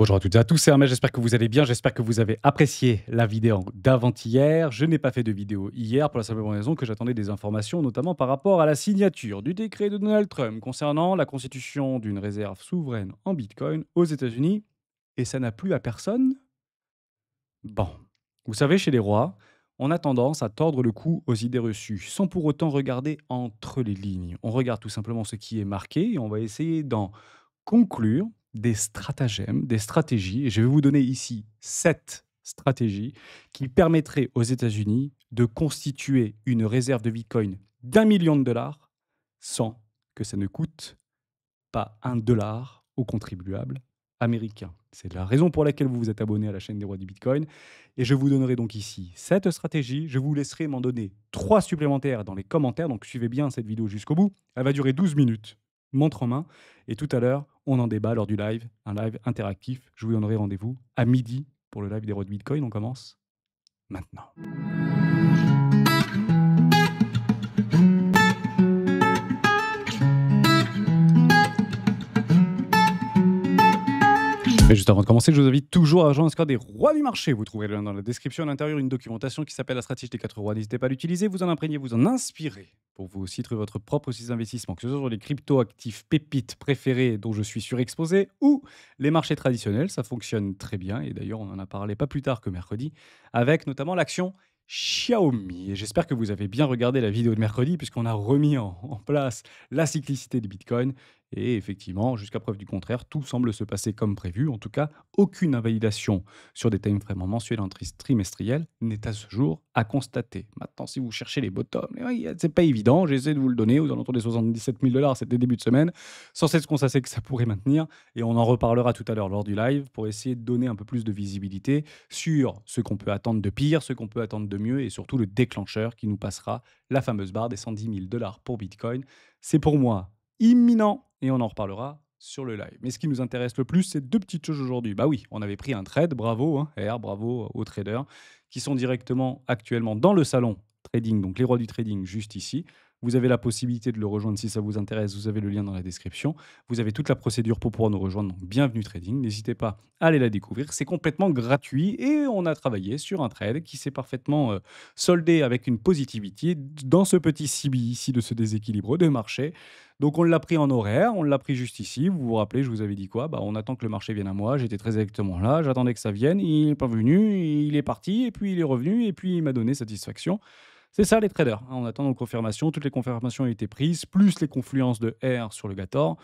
Bonjour à toutes et à tous, c'est Hermès, j'espère que vous allez bien, j'espère que vous avez apprécié la vidéo d'avant-hier. Je n'ai pas fait de vidéo hier pour la simple et bonne raison que j'attendais des informations, notamment par rapport à la signature du décret de Donald Trump concernant la constitution d'une réserve souveraine en Bitcoin aux États-Unis. Et ça n'a plu à personne. Bon, vous savez, chez les rois, on a tendance à tordre le cou aux idées reçues, sans pour autant regarder entre les lignes. On regarde tout simplement ce qui est marqué et on va essayer d'en conclure des stratagèmes, des stratégies. Et je vais vous donner ici 7 stratégies qui permettraient aux États-Unis de constituer une réserve de Bitcoin d'1 million de dollars sans que ça ne coûte pas 1 dollar aux contribuables américains. C'est la raison pour laquelle vous vous êtes abonné à la chaîne des rois du Bitcoin. Et je vous donnerai donc ici cette stratégie. Je vous laisserai m'en donner 3 supplémentaires dans les commentaires. Donc suivez bien cette vidéo jusqu'au bout. Elle va durer 12 minutes, montre en main. Et tout à l'heure, on en débat lors du live, un live interactif. Je vous donnerai rendez-vous à midi pour le live des rois du Bitcoin. On commence maintenant. Et juste avant de commencer, je vous invite toujours à rejoindre le Discord des rois du marché. Vous trouverez le lien dans la description. À l'intérieur, une documentation qui s'appelle la stratégie des 4 rois. N'hésitez pas à l'utiliser, vous en imprégner, vous en inspirer pour vous aussi trouver votre propre site d'investissement, que ce soit sur les crypto-actifs pépites préférés dont je suis surexposé ou les marchés traditionnels. Ça fonctionne très bien. Et d'ailleurs, on en a parlé pas plus tard que mercredi avec notamment l'action Xiaomi. Et j'espère que vous avez bien regardé la vidéo de mercredi puisqu'on a remis en place la cyclicité du Bitcoin. Et effectivement, jusqu'à preuve du contraire, tout semble se passer comme prévu. En tout cas, aucune invalidation sur des timeframes mensuels en trimestriels n'est à ce jour à constater. Maintenant, si vous cherchez les bottoms, c'est pas évident. J'essaie de vous le donner aux alentours des 77 000 dollars. C'était début de semaine. Sans cesse qu'on sait que ça pourrait maintenir. Et on en reparlera tout à l'heure lors du live pour essayer de donner un peu plus de visibilité sur ce qu'on peut attendre de pire, ce qu'on peut attendre de mieux et surtout le déclencheur qui nous passera la fameuse barre des 110 000 dollars pour Bitcoin. C'est pour moi imminent et on en reparlera sur le live. Mais ce qui nous intéresse le plus, c'est 2 petites choses aujourd'hui. Bah oui, on avait pris un trade, bravo, hein, R, bravo aux traders qui sont directement actuellement dans le salon trading, donc les rois du trading juste ici. Vous avez la possibilité de le rejoindre si ça vous intéresse, vous avez le lien dans la description. Vous avez toute la procédure pour pouvoir nous rejoindre, donc bienvenue trading. N'hésitez pas à aller la découvrir, c'est complètement gratuit et on a travaillé sur un trade qui s'est parfaitement soldé avec une positivité dans ce petit cibi ici de ce déséquilibre de marché. Donc on l'a pris en horaire, on l'a pris juste ici. Vous vous rappelez, je vous avais dit quoi? Bah, on attend que le marché vienne à moi. J'étais très exactement là, j'attendais que ça vienne. Il n'est pas venu, il est parti, et puis il est revenu, et puis il m'a donné satisfaction. C'est ça les traders, hein. On attend nos confirmations. Toutes les confirmations ont été prises, plus les confluences de R sur le Gator.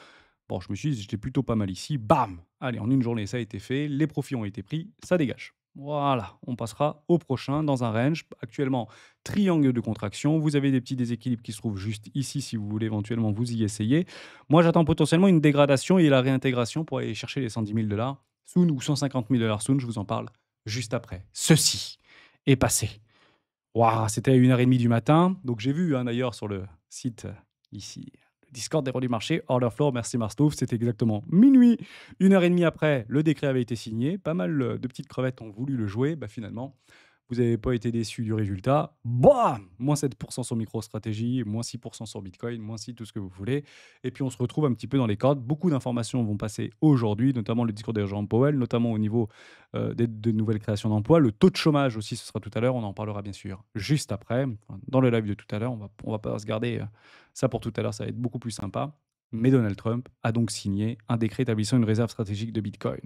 Bon, je me suis dit, j'étais plutôt pas mal ici. Bam! Allez, en une journée, ça a été fait. Les profits ont été pris, ça dégage. Voilà, on passera au prochain dans un range. Actuellement, triangle de contraction. Vous avez des petits déséquilibres qui se trouvent juste ici si vous voulez éventuellement vous y essayer. Moi, j'attends potentiellement une dégradation et la réintégration pour aller chercher les 110 000 dollars soon ou 150 000 dollars soon. Je vous en parle juste après. Ceci est passé. Waouh, c'était à 1h30 du matin. Donc j'ai vu, hein, d'ailleurs sur le site ici, le Discord des rois du marché, Order Flow, merci Marstouff, c'était exactement minuit. 1h30 après, le décret avait été signé. Pas mal de petites crevettes ont voulu le jouer. Bah, finalement, vous n'avez pas été déçu du résultat. Bam! Moins 7% sur MicroStrategy, moins 6% sur Bitcoin, moins 6 tout ce que vous voulez. Et puis on se retrouve un petit peu dans les cordes. Beaucoup d'informations vont passer aujourd'hui, notamment le discours de Jérôme Powell, notamment au niveau de nouvelles créations d'emplois. Le taux de chômage aussi, ce sera tout à l'heure. On en parlera bien sûr juste après. Enfin, dans le live de tout à l'heure, on va pas se garder ça pour tout à l'heure. Ça va être beaucoup plus sympa. Mais Donald Trump a donc signé un décret établissant une réserve stratégique de Bitcoin.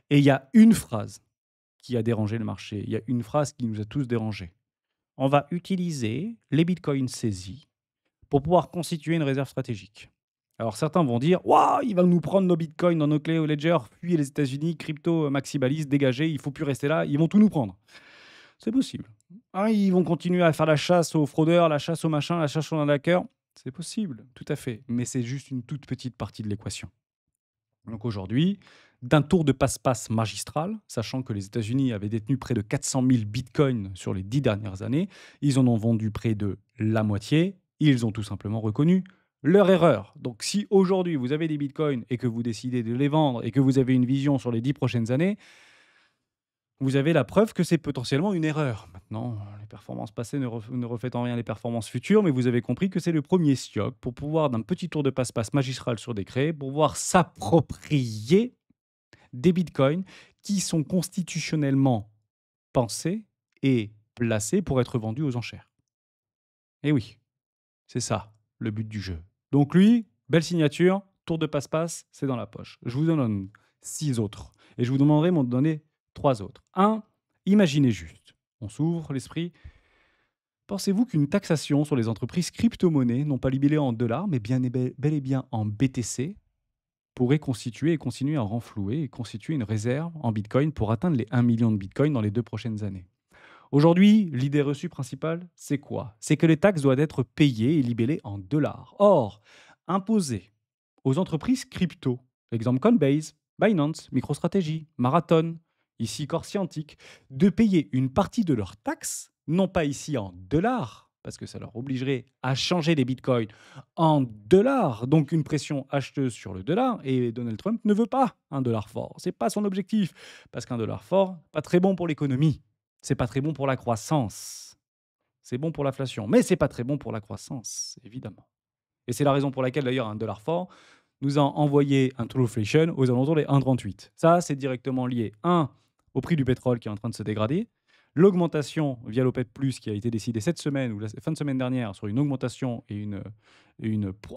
Et il y a une phrase qui a dérangé le marché. Il y a une phrase qui nous a tous dérangés. On va utiliser les bitcoins saisis pour pouvoir constituer une réserve stratégique. Alors certains vont dire, waouh, il va nous prendre nos bitcoins dans nos clés au ledger, puis les États-Unis, crypto maximaliste, dégagé, il faut plus rester là, ils vont tout nous prendre. C'est possible. Hein, ils vont continuer à faire la chasse aux fraudeurs, la chasse aux machins, la chasse aux arnaqueurs. C'est possible, tout à fait. Mais c'est juste une toute petite partie de l'équation. Donc aujourd'hui, d'un tour de passe-passe magistral, sachant que les États-Unis avaient détenu près de 400 000 bitcoins sur les 10 dernières années, ils en ont vendu près de la moitié, ils ont tout simplement reconnu leur erreur. Donc si aujourd'hui vous avez des bitcoins et que vous décidez de les vendre et que vous avez une vision sur les 10 prochaines années, vous avez la preuve que c'est potentiellement une erreur. Maintenant, les performances passées ne reflètent en rien les performances futures, mais vous avez compris que c'est le premier stock pour pouvoir, d'un petit tour de passe-passe magistral sur décret, pouvoir s'approprier des bitcoins qui sont constitutionnellement pensés et placés pour être vendus aux enchères. Et oui, c'est ça le but du jeu. Donc lui, belle signature, tour de passe-passe, c'est dans la poche. Je vous en donne 6 autres et je vous demanderai de m'en donner 3 autres. Un, imaginez juste, on s'ouvre l'esprit. Pensez-vous qu'une taxation sur les entreprises crypto-monnaies, non pas libellées en dollars, mais bien bel et bien en BTC, pourrait constituer et continuer à renflouer et constituer une réserve en Bitcoin pour atteindre les 1 million de Bitcoin dans les 2 prochaines années? Aujourd'hui, l'idée reçue principale, c'est quoi? C'est que les taxes doivent être payées et libellées en dollars. Or, imposer aux entreprises crypto, exemple Coinbase, Binance, MicroStrategy, Marathon, ici Corsiantic, de payer une partie de leurs taxes, non pas ici en dollars, parce que ça leur obligerait à changer les bitcoins en dollars, donc une pression acheteuse sur le dollar, et Donald Trump ne veut pas un dollar fort. C'est pas son objectif, parce qu'un dollar fort, pas très bon pour l'économie. C'est pas très bon pour la croissance. C'est bon pour l'inflation, mais c'est pas très bon pour la croissance, évidemment. Et c'est la raison pour laquelle, d'ailleurs, un dollar fort nous a envoyé un trueflation aux alentours des 1,38. Ça, c'est directement lié, un, au prix du pétrole qui est en train de se dégrader, l'augmentation via l'OPEP+, qui a été décidée cette semaine ou la fin de semaine dernière sur une augmentation et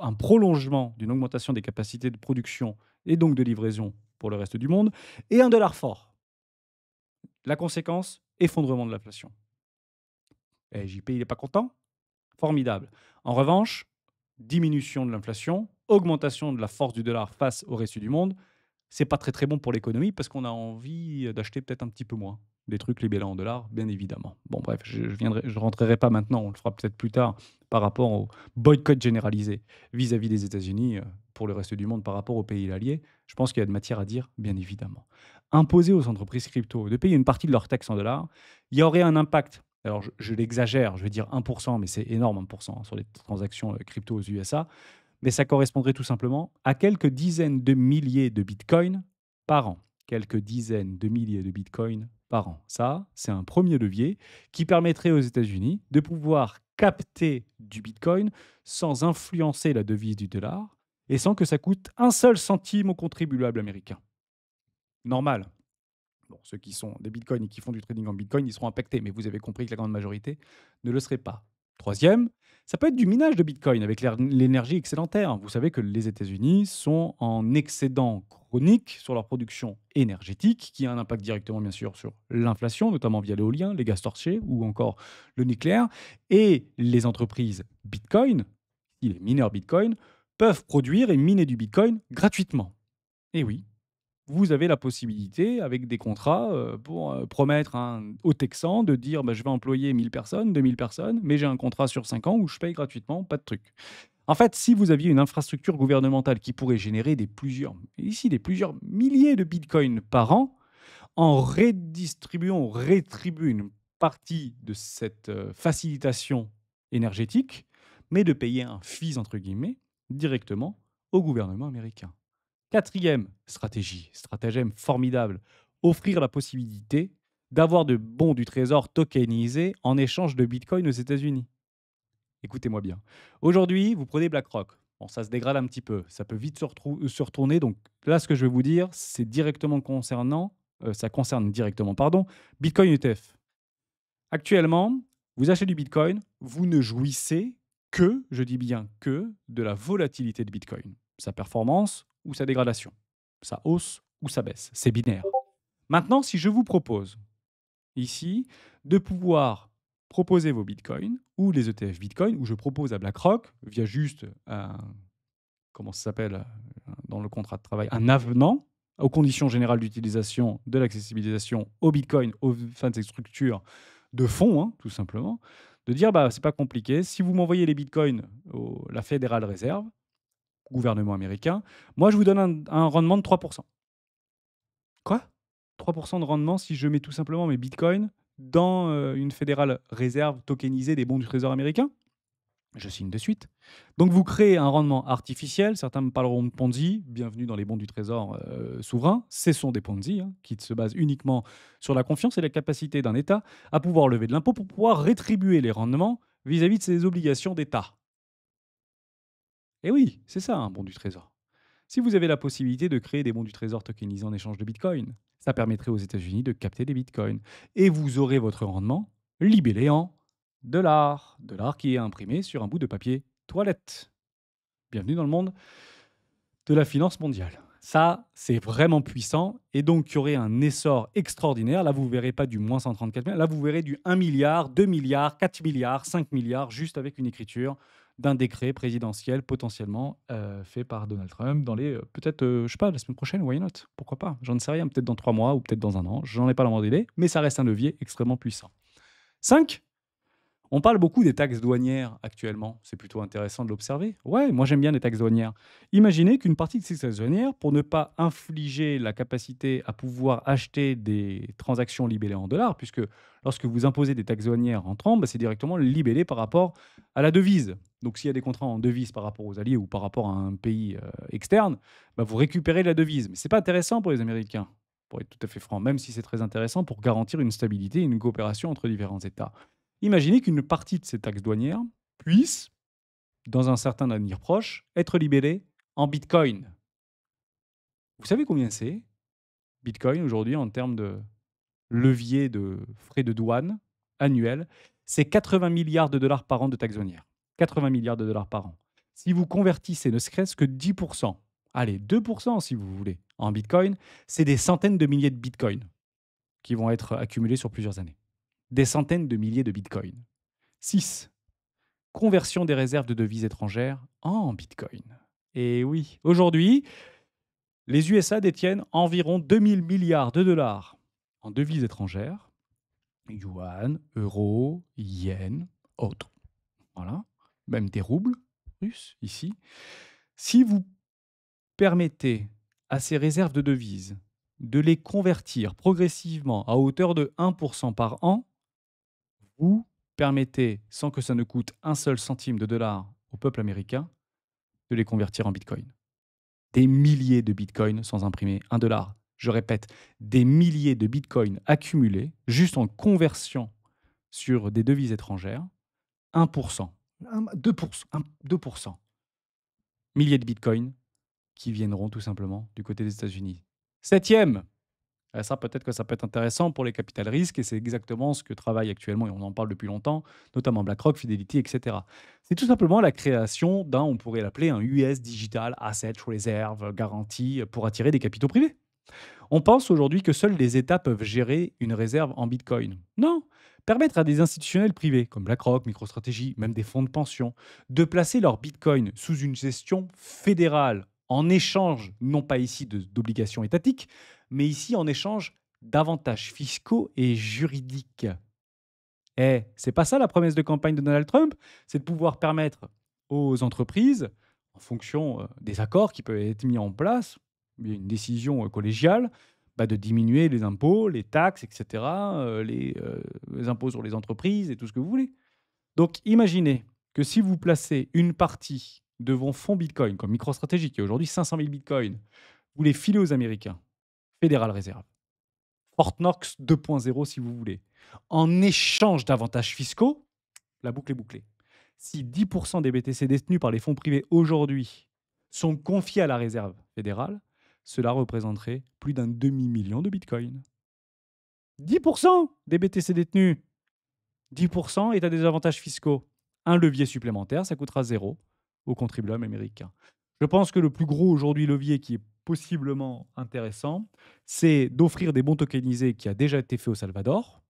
un prolongement d'une augmentation des capacités de production et donc de livraison pour le reste du monde, et un dollar fort. La conséquence, effondrement de l'inflation. Et JP, il n'est pas content? Formidable. En revanche, diminution de l'inflation, augmentation de la force du dollar face au reste du monde, c'est pas très très bon pour l'économie parce qu'on a envie d'acheter peut-être un petit peu moins des trucs libellés en dollars, bien évidemment. Bon, bref, je rentrerai pas maintenant, on le fera peut-être plus tard par rapport au boycott généralisé vis-à-vis des États-Unis pour le reste du monde par rapport aux pays alliés. Je pense qu'il y a de matière à dire, bien évidemment. Imposer aux entreprises crypto de payer une partie de leurs taxes en dollars, il y aurait un impact. Alors, je l'exagère, je vais dire 1%, mais c'est énorme 1% sur les transactions crypto aux USA. Mais ça correspondrait tout simplement à quelques dizaines de milliers de bitcoins par an. Quelques dizaines de milliers de bitcoins par an. Ça, c'est un premier levier qui permettrait aux États-Unis de pouvoir capter du bitcoin sans influencer la devise du dollar et sans que ça coûte un seul centime aux contribuables américains. Normal. Bon, ceux qui sont des bitcoins et qui font du trading en bitcoin, ils seront impactés, mais vous avez compris que la grande majorité ne le serait pas. Troisième, ça peut être du minage de bitcoin avec l'énergie excédentaire. Vous savez que les États-Unis sont en excédent chronique sur leur production énergétique, qui a un impact directement, bien sûr, sur l'inflation, notamment via l'éolien, les gaz torchés ou encore le nucléaire. Et les entreprises bitcoin, les mineurs bitcoin, peuvent produire et miner du bitcoin gratuitement. Et oui, vous avez la possibilité, avec des contrats, pour, promettre aux Texans de dire: «Bah, je vais employer 1 000 personnes, 2 000 personnes, mais j'ai un contrat sur 5 ans où je paye gratuitement, pas de truc». En fait, si vous aviez une infrastructure gouvernementale qui pourrait générer des plusieurs milliers de bitcoins par an, en redistribuant, on rétribue une partie de cette, facilitation énergétique, mais de payer un «fils» entre guillemets, directement au gouvernement américain. Quatrième stratégie, stratagème formidable, offrir la possibilité d'avoir de bons du trésor tokenisés en échange de bitcoin aux États-Unis. Écoutez-moi bien. Aujourd'hui, vous prenez BlackRock. Bon, ça se dégrade un petit peu, ça peut vite se retourner. Donc là, ce que je vais vous dire, c'est directement ça concerne directement, pardon, Bitcoin ETF. Actuellement, vous achetez du Bitcoin, vous ne jouissez que, je dis bien que, de la volatilité de Bitcoin, sa performance ou sa dégradation, sa hausse ou sa baisse. C'est binaire. Maintenant, si je vous propose ici de pouvoir proposer vos Bitcoins ou les ETF Bitcoin, ou je propose à BlackRock, via juste un, comment ça s'appelle dans le contrat de travail, un avenant aux conditions générales d'utilisation de l'accessibilisation au Bitcoin, aux fins de ces structures de fonds, hein, tout simplement, de dire, bah, c'est pas compliqué, si vous m'envoyez les Bitcoins à la Federal Reserve, gouvernement américain, moi je vous donne un rendement de 3%. Quoi? 3% de rendement si je mets tout simplement mes Bitcoins dans une Federal Reserve tokenisée des bons du Trésor américain? Je signe de suite. Donc vous créez un rendement artificiel, certains me parleront de Ponzi, bienvenue dans les bons du trésor souverain, ce sont des Ponzi qui se basent uniquement sur la confiance et la capacité d'un État à pouvoir lever de l'impôt pour pouvoir rétribuer les rendements vis-à-vis de ses obligations d'État. Et oui, c'est ça un bon du trésor. Si vous avez la possibilité de créer des bons du trésor tokenisés en échange de Bitcoin, ça permettrait aux États-Unis de capter des Bitcoins. Et vous aurez votre rendement libellé en dollars. Dollars qui est imprimé sur un bout de papier toilette. Bienvenue dans le monde de la finance mondiale. Ça, c'est vraiment puissant. Et donc, il y aurait un essor extraordinaire. Là, vous ne verrez pas du moins 134 milliards. Là, vous verrez du 1 milliard, 2 milliards, 4 milliards, 5 milliards, juste avec une écriture d'un décret présidentiel potentiellement fait par Donald Trump dans les, peut-être, je sais pas, la semaine prochaine, why not? Pourquoi pas? J'en ne sais rien, peut-être dans 3 mois ou peut-être dans un an. J'en ai pas la moindre idée, mais ça reste un levier extrêmement puissant. 5. On parle beaucoup des taxes douanières actuellement. C'est plutôt intéressant de l'observer. Ouais, moi j'aime bien les taxes douanières. Imaginez qu'une partie de ces taxes douanières, pour ne pas infliger la capacité à pouvoir acheter des transactions libellées en dollars, puisque lorsque vous imposez des taxes douanières entrant, bah, c'est directement libellé par rapport à la devise. Donc s'il y a des contrats en devise par rapport aux alliés ou par rapport à un pays externe, bah, vous récupérez la devise. Mais ce n'est pas intéressant pour les Américains, pour être tout à fait franc, même si c'est très intéressant pour garantir une stabilité et une coopération entre différents États. Imaginez qu'une partie de ces taxes douanières puisse, dans un certain avenir proche, être libellée en Bitcoin. Vous savez combien c'est, Bitcoin, aujourd'hui, en termes de levier de frais de douane annuels? C'est 80 milliards de dollars par an de taxes douanières. 80 milliards de dollars par an. Si vous convertissez ne serait-ce que 10%, allez, 2% si vous voulez, en Bitcoin, c'est des centaines de milliers de Bitcoins qui vont être accumulés sur plusieurs années. Des centaines de milliers de Bitcoins. 6. Conversion des réserves de devises étrangères en Bitcoin. Et oui, aujourd'hui, les USA détiennent environ 2000 milliards de dollars en devises étrangères, yuan, euro, yen, autres. Voilà, même des roubles russes ici. Si vous permettez à ces réserves de devises de les convertir progressivement à hauteur de 1% par an, vous permettez, sans que ça ne coûte un seul centime de dollar au peuple américain, de les convertir en bitcoin. Des milliers de bitcoins sans imprimer un dollar. Je répète, des milliers de bitcoins accumulés juste en conversion sur des devises étrangères. 1%, 2%, 2%. Milliers de bitcoins qui viendront tout simplement du côté des États-Unis. Septième, ça, peut-être que ça peut être intéressant pour les capital risques, et c'est exactement ce que travaille actuellement, et on en parle depuis longtemps, notamment BlackRock, Fidelity, etc. C'est tout simplement la création d'un, on pourrait l'appeler un US Digital Asset Reserve Guarantee pour attirer des capitaux privés. On pense aujourd'hui que seuls les États peuvent gérer une réserve en Bitcoin. Non, permettre à des institutionnels privés, comme BlackRock, MicroStrategy, même des fonds de pension, de placer leur Bitcoin sous une gestion fédérale en échange, non pas ici d'obligations étatiques, mais ici en échange d'avantages fiscaux et juridiques. C'est pas ça la promesse de campagne de Donald Trump, c'est de pouvoir permettre aux entreprises, en fonction des accords qui peuvent être mis en place, il y a une décision collégiale, bah, de diminuer les impôts, les taxes, etc., les impôts sur les entreprises et tout ce que vous voulez. Donc imaginez que si vous placez une partie de vos fonds Bitcoin, comme MicroStrategy, qui est aujourd'hui 500 000 Bitcoins, vous les filez aux Américains, Federal Reserve, Fort Knox 2.0 si vous voulez, en échange d'avantages fiscaux, la boucle est bouclée. Si 10% des BTC détenus par les fonds privés aujourd'hui sont confiés à la Réserve fédérale, cela représenterait plus d'un demi-million de bitcoins. 10% des BTC détenus, 10% est à des avantages fiscaux. Un levier supplémentaire, ça coûtera zéro aux contribuables américains. Je pense que le plus gros aujourd'hui levier qui est possiblement intéressant, c'est d'offrir des bons tokenisés qui a déjà été fait au Salvador.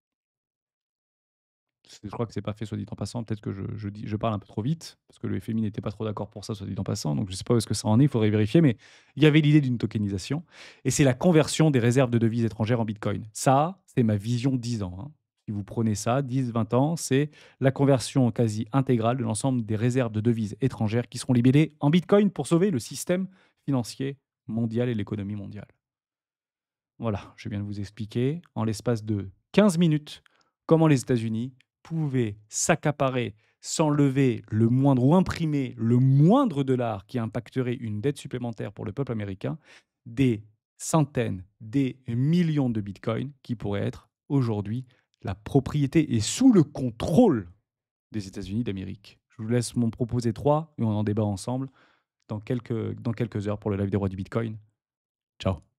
Je crois que c'est pas fait, soit dit en passant. Peut-être que je parle un peu trop vite, parce que le FMI n'était pas trop d'accord pour ça, soit dit en passant. Donc je ne sais pas où est-ce que ça en est, il faudrait vérifier. Mais il y avait l'idée d'une tokenisation. Et c'est la conversion des réserves de devises étrangères en Bitcoin. Ça, c'est ma vision 10 ans. Hein. Si vous prenez ça, 10, 20 ans, c'est la conversion quasi intégrale de l'ensemble des réserves de devises étrangères qui seront libellées en Bitcoin pour sauver le système financier mondial et l'économie mondiale. Voilà, je viens de vous expliquer en l'espace de 15 minutes comment les États-Unis pouvaient s'accaparer sans lever le moindre ou imprimer le moindre dollar qui impacterait une dette supplémentaire pour le peuple américain, des centaines, des millions de bitcoins qui pourraient être aujourd'hui la propriété et sous le contrôle des États-Unis d'Amérique. Je vous laisse m'en proposer 3 et on en débat ensemble. dans quelques heures pour le live des rois du Bitcoin. Ciao.